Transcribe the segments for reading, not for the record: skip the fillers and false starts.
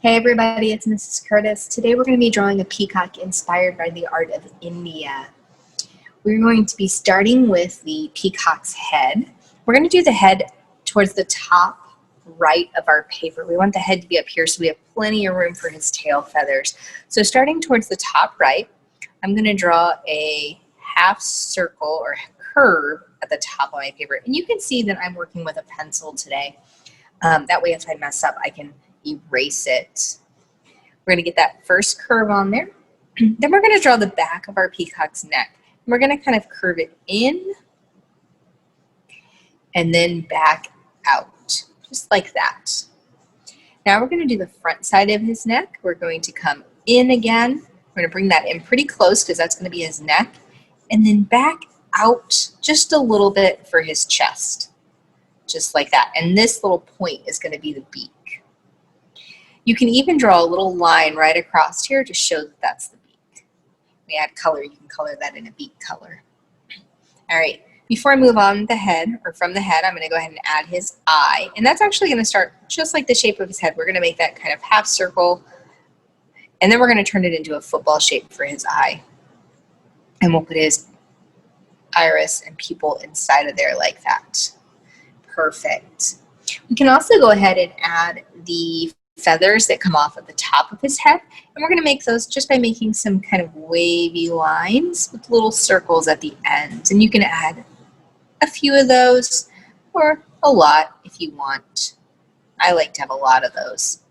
Hey everybody, it's Mrs. Curtis. Today we're going to be drawing a peacock inspired by the art of India. We're going to be starting with the peacock's head. We're going to do the head towards the top right of our paper. We want the head to be up here so we have plenty of room for his tail feathers. So starting towards the top right, I'm going to draw a half circle or curve at the top of my paper. And you can see that I'm working with a pencil today. That way if I mess up, I can erase it. We're going to get that first curve on there. Then we're going to draw the back of our peacock's neck. And we're going to kind of curve it in and then back out, just like that. Now we're going to do the front side of his neck. We're going to come in again. We're going to bring that in pretty close because that's going to be his neck. And then back out just a little bit for his chest, just like that. And this little point is going to be the beak. You can even draw a little line right across here to show that that's the beak. We add color, you can color that in a beak color. All right, before I move on the head, or from the head, I'm gonna go ahead and add his eye. And that's actually gonna start just like the shape of his head. We're gonna make that kind of half circle, and then we're gonna turn it into a football shape for his eye. And we'll put his iris and pupil inside of there like that. Perfect. We can also go ahead and add the feathers that come off at the top of his head, and we're going to make those just by making some kind of wavy lines with little circles at the ends. And you can add a few of those or a lot if you want. I like to have a lot of those.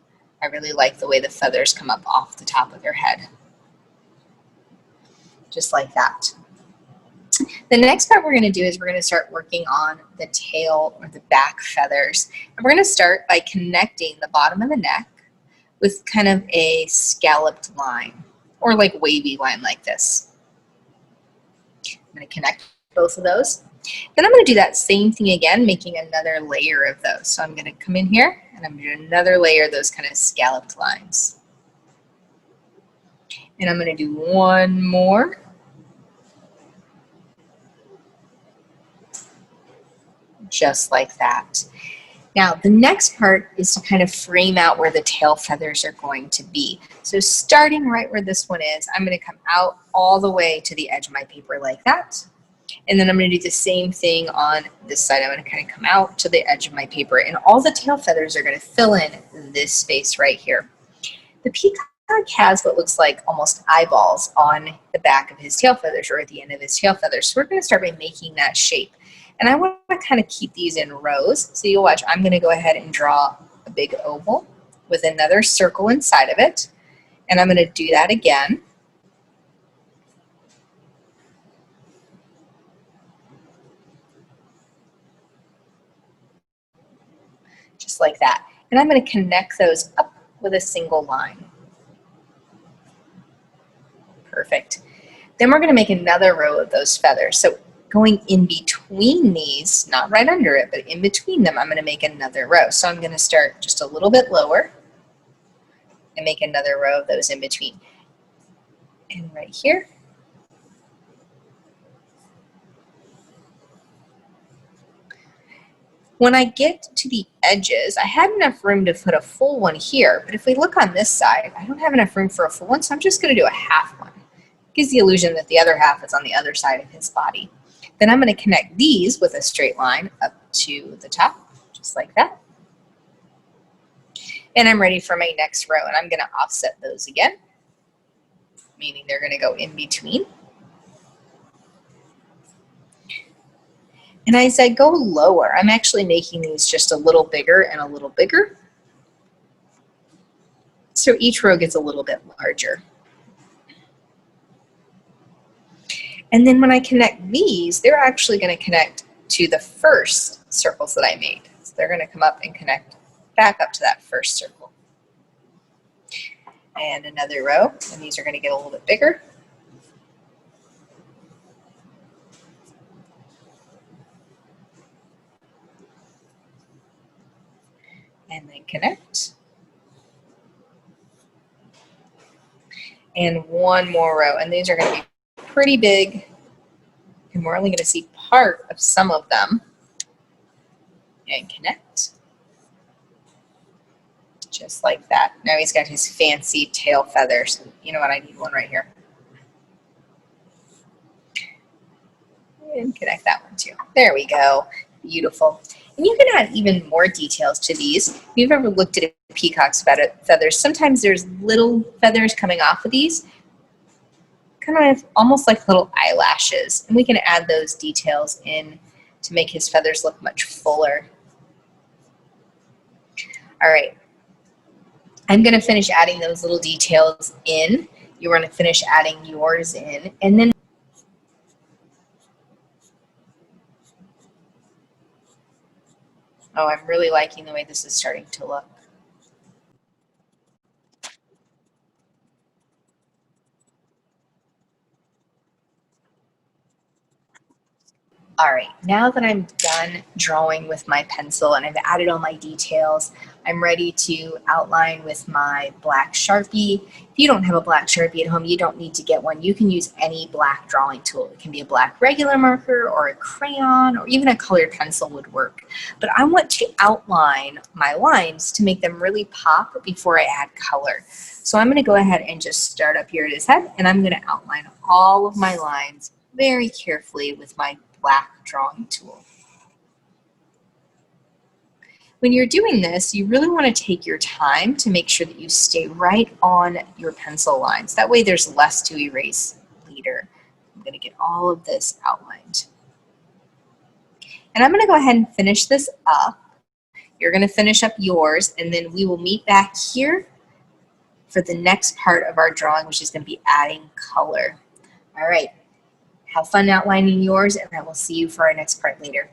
I really like the way the feathers come up off the top of their head, just like that. The next part we're going to do is we're going to start working on the tail or the back feathers. And we're going to start by connecting the bottom of the neck with kind of a scalloped line or like wavy line like this. I'm going to connect both of those. Then I'm going to do that same thing again, making another layer of those. So I'm going to come in here and I'm going to do another layer of those kind of scalloped lines. And I'm going to do one more. Just like that. Now the next part is to kind of frame out where the tail feathers are going to be. So starting right where this one is, I'm going to come out all the way to the edge of my paper like that. And then I'm going to do the same thing on this side. I'm going to kind of come out to the edge of my paper, and all the tail feathers are going to fill in this space right here. The peacock has what looks like almost eyeballs on the back of his tail feathers or at the end of his tail feathers. So we're going to start by making that shape. And I want to kind of keep these in rows. So you'll watch, I'm going to go ahead and draw a big oval with another circle inside of it. And I'm going to do that again. Just like that. And I'm going to connect those up with a single line. Perfect. Then we're going to make another row of those feathers. So going in between these, not right under it, but in between them, I'm going to make another row. So I'm going to start just a little bit lower and make another row of those in between. And right here. When I get to the edges, I had enough room to put a full one here, but if we look on this side, I don't have enough room for a full one, so I'm just going to do a half one. It gives the illusion that the other half is on the other side of his body. Then I'm going to connect these with a straight line up to the top, just like that. And I'm ready for my next row, and I'm going to offset those again, meaning they're going to go in between. And as I go lower, I'm actually making these just a little bigger and a little bigger. So each row gets a little bit larger. And then when I connect these, they're actually going to connect to the first circles that I made. So they're going to come up and connect back up to that first circle. And another row, and these are going to get a little bit bigger. And then connect. And one more row, and these are going to be pretty big, and we're only going to see part of some of them. And connect. just like that. Now he's got his fancy tail feathers. You know what, I need one right here. And connect that one too. There we go. Beautiful. And you can add even more details to these. If you've ever looked at a peacock's feathers, sometimes there's little feathers coming off of these, kind of almost like little eyelashes. And we can add those details in to make his feathers look much fuller. All right. I'm going to finish adding those little details in. You're going to finish adding yours in, and then oh, I'm really liking the way this is starting to look. All right, now that I'm done drawing with my pencil and I've added all my details, I'm ready to outline with my black Sharpie. If you don't have a black Sharpie at home, you don't need to get one. You can use any black drawing tool. It can be a black regular marker or a crayon, or even a colored pencil would work. But I want to outline my lines to make them really pop before I add color. So I'm going to go ahead and just start up here at his head, and I'm going to outline all of my lines very carefully with my black drawing tool. When you're doing this, you really want to take your time to make sure that you stay right on your pencil lines. That way there's less to erase later. I'm going to get all of this outlined. And I'm going to go ahead and finish this up. You're going to finish up yours, and then we will meet back here for the next part of our drawing, which is going to be adding color. All right. Have fun outlining yours, and I will see you for our next part later.